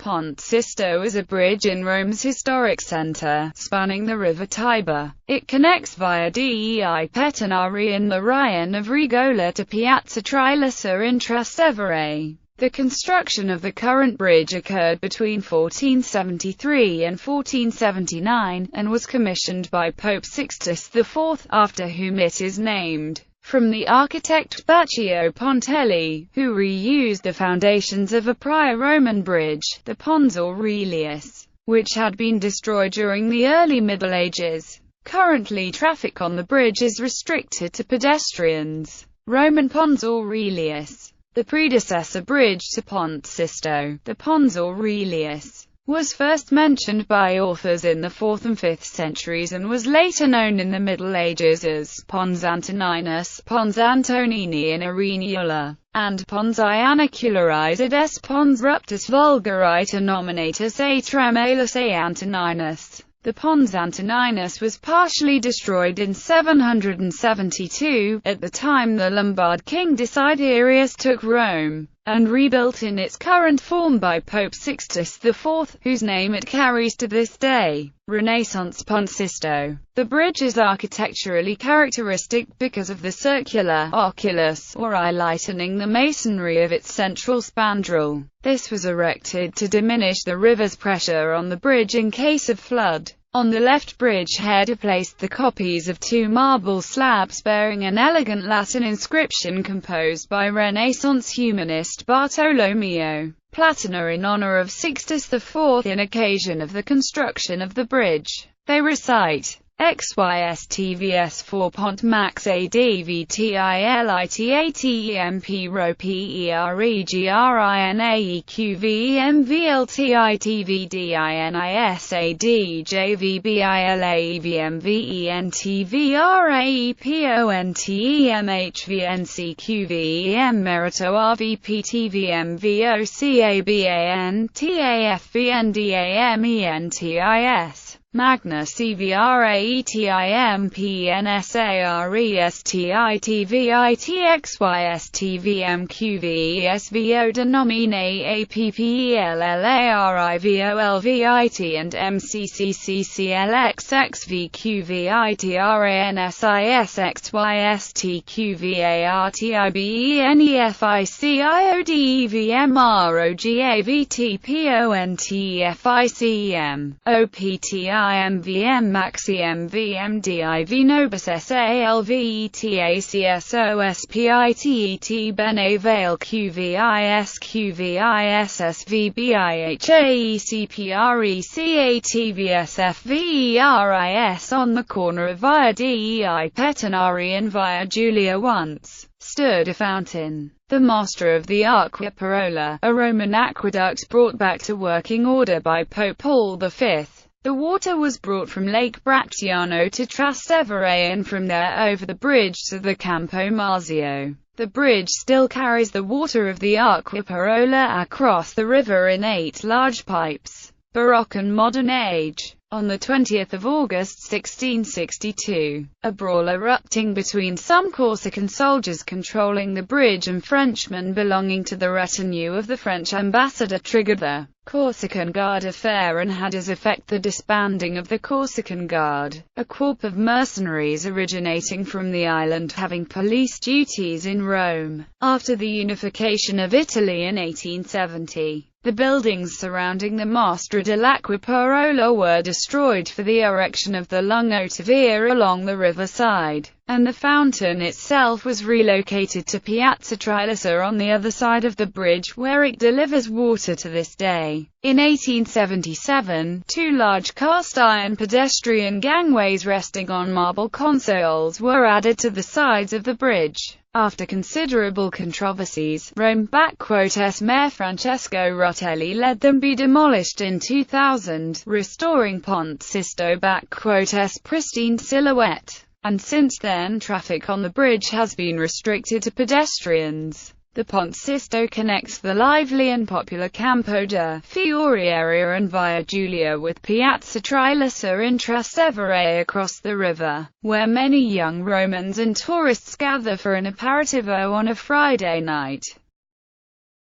Ponte Sisto is a bridge in Rome's historic center, spanning the river Tiber. It connects via dei Pettinari in the Rhion of Rigola to Piazza Trilissa in Trastevere. The construction of the current bridge occurred between 1473 and 1479, and was commissioned by Pope Sixtus IV, after whom it is named, from the architect Baccio Pontelli, who reused the foundations of a prior Roman bridge, the Pons Aurelius, which had been destroyed during the early Middle Ages. Currently traffic on the bridge is restricted to pedestrians. Roman Pons Aurelius. The predecessor bridge to Ponte Sisto, the Pons Aurelius, was first mentioned by authors in the 4th and 5th centuries and was later known in the Middle Ages as Pons Antoninus, Pons Antonini in Arenula, and Pons Ianicularis es Pons Ruptus Vulgariter Nominatus a Tremalus a Antoninus. The Pons Antoninus was partially destroyed in 772, at the time the Lombard king Desiderius took Rome, and rebuilt in its current form by Pope Sixtus IV, whose name it carries to this day. Renaissance Ponte Sisto. The bridge is architecturally characteristic because of the circular oculus, or eye lightening the masonry of its central spandrel. This was erected to diminish the river's pressure on the bridge in case of flood. On the left bridge head are placed the copies of two marble slabs bearing an elegant Latin inscription composed by Renaissance humanist Bartolomeo Platina in honor of Sixtus IV in occasion of the construction of the bridge. They recite, XYSTVS 4 Pont Max ADVTILITATEMP RO PEREGRIGRINEAEQVEMVLTITVDINISADJVBILAEVMVENTVRAEPONTEMERITO RVPTVMVOCABANTAFBNDAMENTIS Magna CVRAETIMPNSARESTITVITXYSTVMQVESVO Denomine APPELLARIVOLVIT and MCCCLXXVQVITRANSIXVICUVIATIBENIFICIODEVTPONTEFICEM OPTIMVM Maxim VMDIV Nobis SALVETACSOSPITET Benevale QVISQVISSVBIHAECPRECATVSFVERIS on the corner of Via dei Pettinari and Via Giulia once stood a fountain. The Master of the Acqua Parola, a Roman aqueduct brought back to working order by Pope Paul V. The water was brought from Lake Bracciano to Trastevere and from there over the bridge to the Campo Marzio. The bridge still carries the water of the Acqua Parola across the river in 8 large pipes, Baroque and modern age. On the 20th of August 1662, a brawl erupting between some Corsican soldiers controlling the bridge and Frenchmen belonging to the retinue of the French ambassador triggered the Corsican Guard affair and had as effect the disbanding of the Corsican Guard, a corps of mercenaries originating from the island having police duties in Rome. After the unification of Italy in 1870, the buildings surrounding the Mostra dell'Acqua Parola were destroyed for the erection of the Lungotovia along the riverside, and the fountain itself was relocated to Piazza Trilissa on the other side of the bridge, where it delivers water to this day. In 1877, 2 large cast-iron pedestrian gangways resting on marble consoles were added to the sides of the bridge. After considerable controversies, Rome S. Mayor Francesco Rutelli let them be demolished in 2000, restoring Ponte Sisto S. pristine silhouette. And since then traffic on the bridge has been restricted to pedestrians. The Ponte Sisto connects the lively and popular Campo de' Fiori area and Via Giulia with Piazza Trilissa in Trastevere across the river, where many young Romans and tourists gather for an aperitivo on a Friday night.